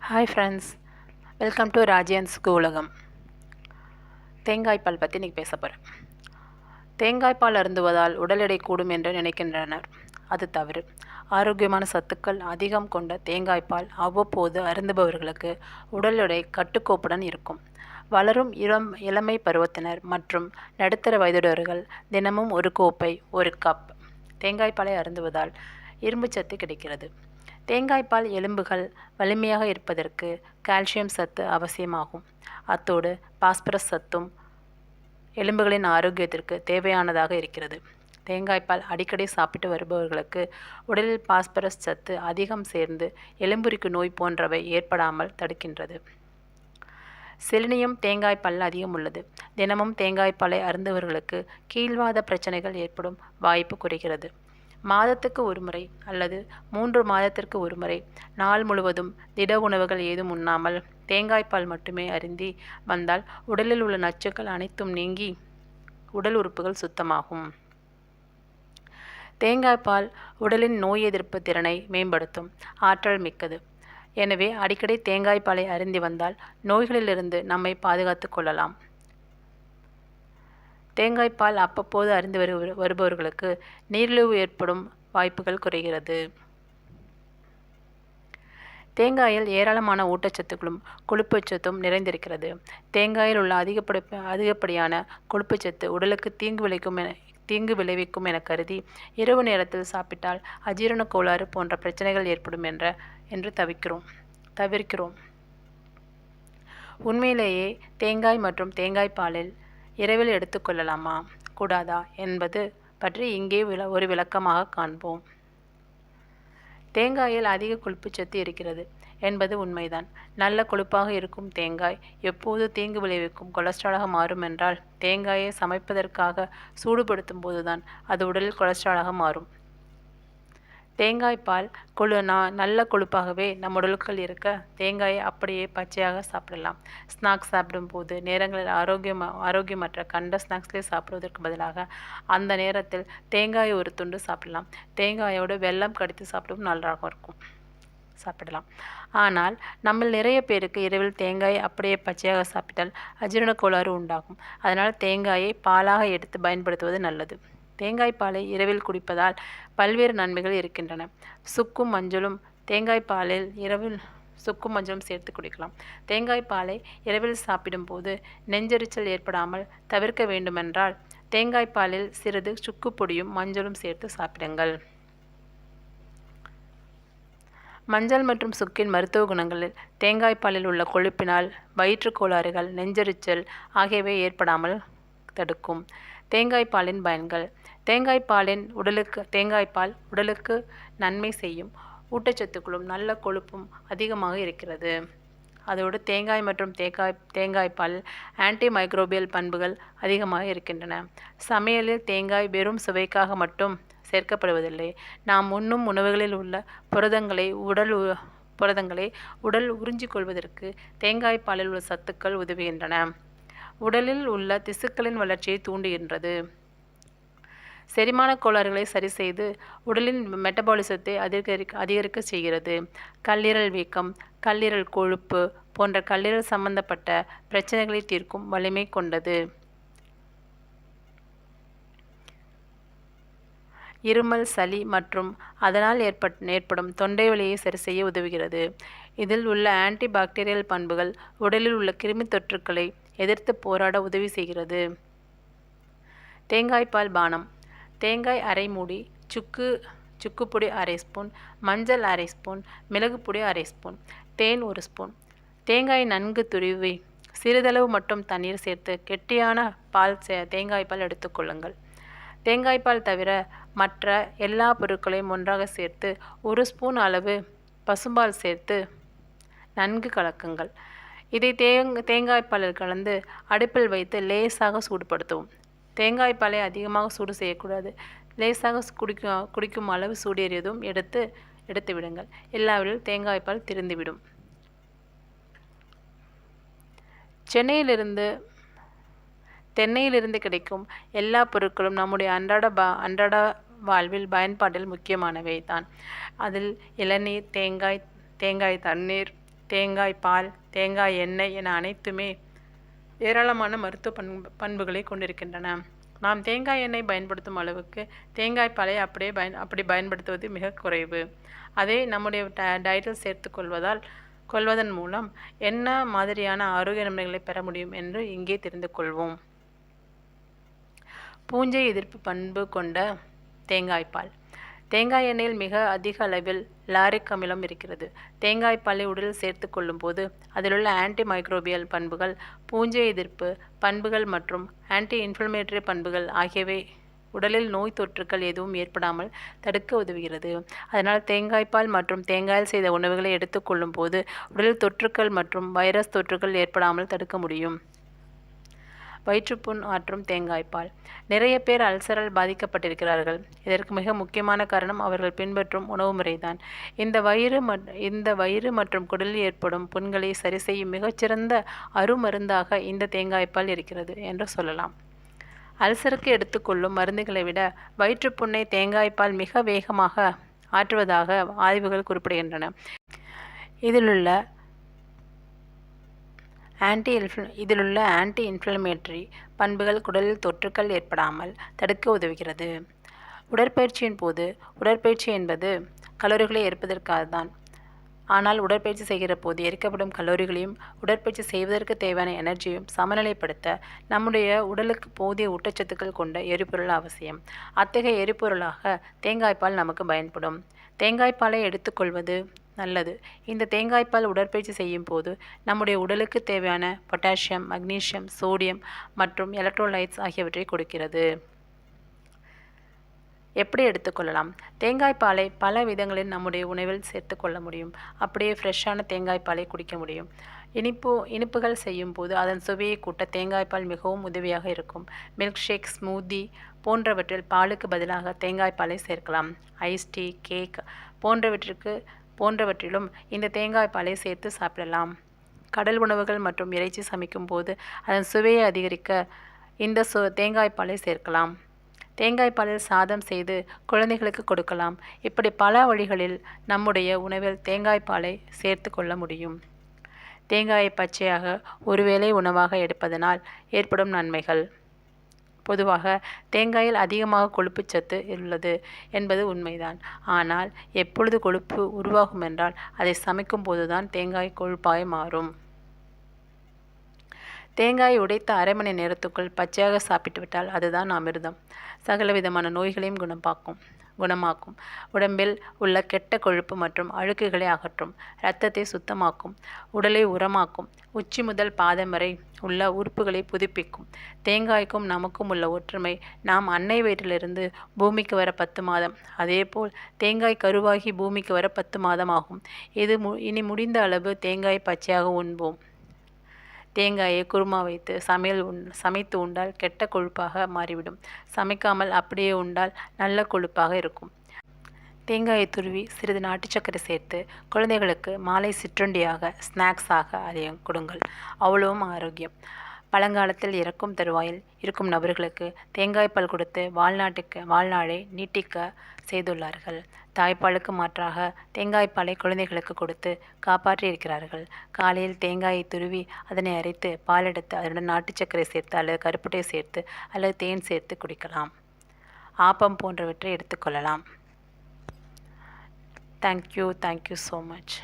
Hi friends, welcome to ராஜியன்ஸ் உலகம். தேங்காய் பால் பற்றி இன்றைக்கி பேச போகிறேன். தேங்காய் பால் அருந்துவதால் உடல் எடை கூடும் என்று நினைக்கின்றனர். அது தவறு. ஆரோக்கியமான சத்துக்கள் அதிகம் கொண்ட தேங்காய் பால் அவ்வப்போது அருந்துபவர்களுக்கு உடல் எடை கட்டுக்கோப்புடன் இருக்கும். வளரும் இளமை பருவத்தினர் மற்றும் நடுத்தர வயதுடையவர்கள் தினமும் ஒரு கோப்பை 1 கப் தேங்காய் பாலை அருந்துவதால் இரும்புச்சத்து கிடைக்கிறது. தேங்காய்பால் எலும்புகள் வலிமையாக இருப்பதற்கு கால்சியம் சத்து அவசியமாகும். அத்தோடு பாஸ்பரஸ் சத்தும் எலும்புகளின் ஆரோக்கியத்திற்கு தேவையானதாக இருக்கிறது. தேங்காய்பால் அடிக்கடி சாப்பிட்டு வருபவர்களுக்கு உடலில் பாஸ்பரஸ் சத்து அதிகம் சேர்ந்து எலும்புரிக்கு நோய் போன்றவை ஏற்படாமல் தடுக்கின்றது. செலினியம் தேங்காய்பாலில் அதிகம் உள்ளது. தினமும் தேங்காய்பாலை அருந்துவர்களுக்கு கீழ்வாத பிரச்சனைகள் ஏற்படும் வாய்ப்பு குறைகிறது. மாதத்துக்கு ஒரு முறை அல்லது 3 மாதத்திற்கு ஒரு முறை நாள் முழுவதும் திட உணவுகள் ஏதும் உண்ணாமல் தேங்காய்பால் மட்டுமே அருந்தி வந்தால் உடலில் உள்ள நச்சுக்கள் அனைத்தும் நீங்கி உடல் உறுப்புகள் சுத்தமாகும். தேங்காய்பால் உடலின் நோய் எதிர்ப்பு திறனை மேம்படுத்தும் ஆற்றல் மிக்கது. எனவே அடிக்கடி தேங்காய்பாலை அருந்தி வந்தால் நோய்களிலிருந்து நம்மை பாதுகாத்து கொள்ளலாம். தேங்காய்பால் அப்பப்போது அருந்தி வருபவர்களுக்கு நீரிழிவு ஏற்படும் வாய்ப்புகள் குறைகிறது. தேங்காயில் ஏராளமான ஊட்டச்சத்துக்களும் கொழுப்புச்சத்தும் நிறைந்திருக்கிறது. தேங்காயில் உள்ள அதிகப்படியான கொழுப்புச்சத்து உடலுக்கு தீங்கு விளைவிக்கும் என கருதி இரவு நேரத்தில் சாப்பிட்டால் அஜீரண கோளாறு போன்ற பிரச்சனைகள் ஏற்படும் என்று தவிர்க்கிறோம். உண்மையிலேயே தேங்காய் மற்றும் தேங்காய் பாலில் இரவில் எடுத்துக்கொள்ளலாமா கூடாதா என்பது பற்றி இங்கே ஒரு விளக்கமாக காண்போம். தேங்காயில் அதிக கொழுப்புச்சத்து இருக்கிறது என்பது உண்மைதான். நல்ல கொழுப்பாக இருக்கும் தேங்காய் எப்போது தீங்கு விளைவிக்கும் கொலஸ்ட்ராலாக மாறும் என்றால் தேங்காயை சமைப்பதற்காக சூடுபடுத்தும் போதுதான் அது உடலில் கொலஸ்ட்ராலாக மாறும். தேங்காய் பால் நல்ல கொழுப்பாகவே நம் உடலுக்குள் இருக்க தேங்காயை அப்படியே பச்சையாக சாப்பிடலாம். ஸ்நாக்ஸ் சாப்பிடும்போது நேரங்களில் ஆரோக்கியமற்ற கண்ட ஸ்நாக்ஸ்லேயே சாப்பிடுவதற்கு பதிலாக அந்த நேரத்தில் தேங்காயை ஒரு துண்டு சாப்பிடலாம். தேங்காயோடு வெல்லம் கடித்து சாப்பிடவும் நல்லாக இருக்கும், சாப்பிடலாம். ஆனால் நம்மில் நிறைய பேருக்கு இரவில் தேங்காயை அப்படியே பச்சையாக சாப்பிட்டால் அஜீரண கோளாறு உண்டாகும். அதனால் தேங்காயை பாலாக எடுத்து பயன்படுத்துவது நல்லது. தேங்காய் பாலை இரவில் குடிப்பதால் பல்வேறு நன்மைகள் இருக்கின்றன. சுக்கும் மஞ்சளும் தேங்காய் பாலில் இரவில் சுக்கும் மஞ்சளும் சேர்த்து குடிக்கலாம். தேங்காய் பாலை இரவில் சாப்பிடும்போது நெஞ்செரிச்சல் ஏற்படாமல் தவிர்க்க வேண்டுமென்றால் தேங்காய் பாலில் சிறிது சுக்கு பொடியும் மஞ்சளும் சேர்த்து சாப்பிடுங்கள். மஞ்சள் மற்றும் சுக்கின் மருத்துவ குணங்களில் தேங்காய் பாலில் உள்ள கொழுப்பினால் வயிற்றுக் கோளாறுகள், நெஞ்செரிச்சல் ஆகியவை ஏற்படாமல் தடுக்கும். தேங்காய் பாலின் பயன்கள். தேங்காய் பால் உடலுக்கு நன்மை செய்யும் ஊட்டச்சத்துக்களும் நல்ல கொழுப்பும் அதிகமாக இருக்கிறது. அதோடு தேங்காய் மற்றும் தேங்காய் பால் ஆன்டி மைக்ரோபியல் பண்புகள் அதிகமாக இருக்கின்றன. சமையலில் தேங்காய் வெறும் சுவைக்காக மட்டும் சேர்க்கப்படுவதில்லை. நாம் உண்ணும் உணவுகளில் உள்ள புரதங்களை உடல் உறிஞ்சிக்கொள்வதற்கு தேங்காய் பாலில் உள்ள சத்துக்கள் உதவுகின்றன. உடலில் உள்ள திசுக்களின் வளர்ச்சியை தூண்டுகின்றது. செரிமான கோளாறுகளை சரி செய்து உடலின் மெட்டபாலிசத்தை அதிகரிக்க செய்கிறது. கல்லீரல் வீக்கம், கல்லீரல் கொழுப்பு போன்ற கல்லீரல் சம்பந்தப்பட்ட பிரச்சனைகளை தீர்க்கும் வலிமை கொண்டது. இருமல், சளி மற்றும் அதனால் ஏற்படும் தொண்டை வலியை சரி செய்ய உதவுகிறது. இதில் உள்ள ஆன்டிபாக்டீரியல் பண்புகள் உடலில் உள்ள கிருமி தொற்றுக்களை எதிர்த்து போராட உதவி செய்கிறது. தேங்காய்பால் பானம். தேங்காய் அரை மூடி, சுக்குப்பொடி அரை ஸ்பூன், மஞ்சள் அரை ஸ்பூன், மிளகுப்பொடி அரை ஸ்பூன், தேன் 1 ஸ்பூன். தேங்காய் நன்கு துருவி சிறிதளவு மட்டும் தண்ணீர் சேர்த்து கெட்டியான தேங்காய்பால் எடுத்துக்கொள்ளுங்கள். தேங்காய்பால் தவிர மற்ற எல்லா பொருட்களையும் ஒன்றாக சேர்த்து 1 ஸ்பூன் அளவு பசும்பால் சேர்த்து நன்கு கலக்குங்கள். இதை தேங்காய்பாலில் கலந்து அடுப்பில் வைத்து லேசாக சூடுபடுத்தவும். தேங்காய்பாலை அதிகமாக சூடு செய்யக்கூடாது. லேசாக குடிக்கும் அளவு சூடேறியதும் எடுத்து விடுங்கள். எல்லாவற்றிலும் தேங்காய்பால் திரிந்துவிடும். தென்னையிலிருந்து கிடைக்கும் எல்லா பொருட்களும் நம்முடைய அன்றாட வாழ்வில் பயன்பாட்டில் முக்கியமானவை தான். அதில் இளநீர், தேங்காய் தண்ணீர், தேங்காய் பால், தேங்காய் எண்ணெய் என அனைத்துமே ஏராளமான மருத்துவ பண்புகளை கொண்டிருக்கின்றன. நாம் தேங்காய் எண்ணெய் பயன்படுத்தும் அளவுக்கு தேங்காய் பாலை அப்படி பயன்படுத்துவது மிக குறைவு. அதை நம்முடைய டயட்டில் கொள்வதன் மூலம் என்ன மாதிரியான ஆரோக்கிய நன்மைகளை பெற முடியும் என்று இங்கே தெரிந்து கொள்வோம். பூஞ்சை எதிர்ப்பு பண்பு கொண்ட தேங்காய்ப்பால். தேங்காய் எண்ணெயில் மிக அதிக அளவில் லாரிக் அமிலம் இருக்கிறது. தேங்காய் பாலை உடலில் சேர்த்து கொள்ளும் போது அதிலுள்ள ஆன்டி மைக்ரோபியல் பண்புகள், பூஞ்சை எதிர்ப்பு பண்புகள் மற்றும் ஆன்டி இன்ஃப்ளமேட்டரி பண்புகள் ஆகியவை உடலில் நோய் தொற்றுக்கள் எதுவும் ஏற்படாமல் தடுக்க உதவுகிறது. அதனால் தேங்காய்ப்பால் மற்றும் தேங்காயில் செய்த உணவுகளை எடுத்துக்கொள்ளும் போது உடலில் தொற்றுக்கள் மற்றும் வைரஸ் தொற்றுக்கள் ஏற்படாமல் தடுக்க முடியும். வயிற்றுப்புண் ஆற்றும் தேங்காய்ப்பால். நிறைய பேர் அல்சரால் பாதிக்கப்பட்டிருக்கிறார்கள். இதற்கு மிக முக்கியமான காரணம் அவர்கள் பின்பற்றும் உணவு முறைதான். இந்த வயிறு மற்றும் குடலில் ஏற்படும் புண்களை சரி செய்யும் மிகச்சிறந்த அருமருந்தாக இந்த தேங்காய்ப்பால் இருக்கிறது என்று சொல்லலாம். அல்சருக்கு எடுத்துக்கொள்ளும் மருந்துகளை விட வயிற்றுப்புண்ணை தேங்காய்ப்பால் மிக வேகமாக ஆற்றுவதாக ஆய்வுகள் குறிப்பிடுகின்றன. இதிலுள்ள ஆன்டி இன்ஃப்ளமேட்டரி பண்புகள் குடலில் தொற்றுக்கள் ஏற்படாமல் தடுக்க உதவுகிறது. உடற்பயிற்சியின் போது உடற்பயிற்சி என்பது கலோரிகளை எரிப்பதற்காக தான். ஆனால் உடற்பயிற்சி செய்கிற போது எரிக்கப்படும் கலோரிகளையும் உடற்பயிற்சி செய்வதற்கு தேவையான எனர்ஜியும் சமநிலைப்படுத்த நம்முடைய உடலுக்கு போதிய ஊட்டச்சத்துக்கள் கொண்ட எரிபொருள் அவசியம். அத்தகைய எரிபொருளாக தேங்காய்ப்பால் நமக்கு பயன்படும். தேங்காய்ப்பாலை எடுத்துக்கொள்வது நல்லது. இந்த தேங்காய்ப்பால் உடற்பயிற்சி செய்யும் போது நம்முடைய உடலுக்கு தேவையான பொட்டாசியம், மக்னீசியம், சோடியம் மற்றும் எலக்ட்ரோலைட்ஸ் ஆகியவற்றை கொடுக்கிறது. எப்படி எடுத்துக்கொள்ளலாம்? தேங்காய்ப்பாலை பல விதங்களில் நம்முடைய உணவில் சேர்த்து கொள்ள முடியும். அப்படியே ஃப்ரெஷ்ஷான தேங்காய்ப்பாலை குடிக்க முடியும். இனிப்புகள் செய்யும் போது அதன் சுவையை கூட்ட தேங்காய்ப்பால் மிகவும் உதவியாக இருக்கும். மில்க் ஷேக், ஸ்மூதி போன்றவற்றில் பாலுக்கு பதிலாக தேங்காய்ப்பாலை சேர்க்கலாம். ஐஸ் டீ, கேக் போன்றவற்றிலும் இந்த தேங்காய்ப்பாலை சேர்த்து சாப்பிடலாம். கடல் உணவுகள் மற்றும் இறைச்சி சமைக்கும் போது அதன் சுவையை அதிகரிக்க இந்த தேங்காய்ப்பாலை சேர்க்கலாம். தேங்காய்ப்பாலில் சாதம் செய்து குழந்தைகளுக்கு கொடுக்கலாம். இப்படி பல வழிகளில் நம்முடைய உணவில் தேங்காய்ப்பாலை சேர்த்து கொள்ள முடியும். தேங்காயை பச்சையாக ஒருவேளை உணவாக எடுப்பதனால் ஏற்படும் நன்மைகள். பொதுவாக தேங்காயில் அதிகமாக கொழுப்புச்சத்து உள்ளது என்பது உண்மைதான். ஆனால் எப்பொழுது கொழுப்பு உருவாகும் என்றால் அதை சமைக்கும் போதுதான் தேங்காய் கொழுப்பாய் மாறும். தேங்காயை உடைத்த அரை மணி நேரத்துக்குள் பச்சையாக சாப்பிட்டு விட்டால் அதுதான் அமிர்தம். சகலவிதமான நோய்களையும் குணமாக்கும். உடம்பில் உள்ள கெட்ட கொழுப்பு மற்றும் அழுக்குகளை அகற்றும். இரத்தத்தை சுத்தமாக்கும். உடலை உரமாக்கும். உச்சி முதல் பாதம் வரை உள்ள உறுப்புகளை புதுப்பிக்கும். தேங்காய்க்கும் நமக்கும் உள்ள ஒற்றுமை, நாம் அன்னை வயிற்றிலிருந்து பூமிக்கு வர 10 மாதம். அதேபோல் தேங்காய் கருவாகி பூமிக்கு வர 10 மாதம் ஆகும். இனி முடிந்த அளவு தேங்காய் பச்சையாக உண்போம். தேங்காயை குருமா வைத்து சமைத்து உண்டால் கெட்ட கொழுப்பாக மாறிவிடும். சமைக்காமல் அப்படியே உண்டால் நல்ல கொழுப்பாக இருக்கும். தேங்காயை துருவி சிறிது நாட்டு சர்க்கரை சேர்த்து குழந்தைகளுக்கு மாலை சிற்றுண்டியாக, ஸ்நாக்ஸாக அதையும் கொடுங்கள். அவ்வளவும் ஆரோக்கியம். பழங்காலத்தில் இறக்கும் தருவாயில் இருக்கும் நபர்களுக்கு தேங்காய்ப்பால் கொடுத்து வாழ்நாளை நீட்டிக்க செய்துள்ளார்கள். தாய்ப்பாலுக்கு மாற்றாக தேங்காய்ப்பாலை குழந்தைகளுக்கு கொடுத்து காப்பாற்றியிருக்கிறார்கள். காலையில் தேங்காயை துருவி அதனை அரைத்து பால் எடுத்து அதனுடன் நாட்டு சர்க்கரை சேர்த்து அல்லது கருப்பட்டை சேர்த்து அல்லது தேன் சேர்த்து குடிக்கலாம். ஆப்பம் போன்றவற்றை எடுத்துக்கொள்ளலாம். Thank you so much.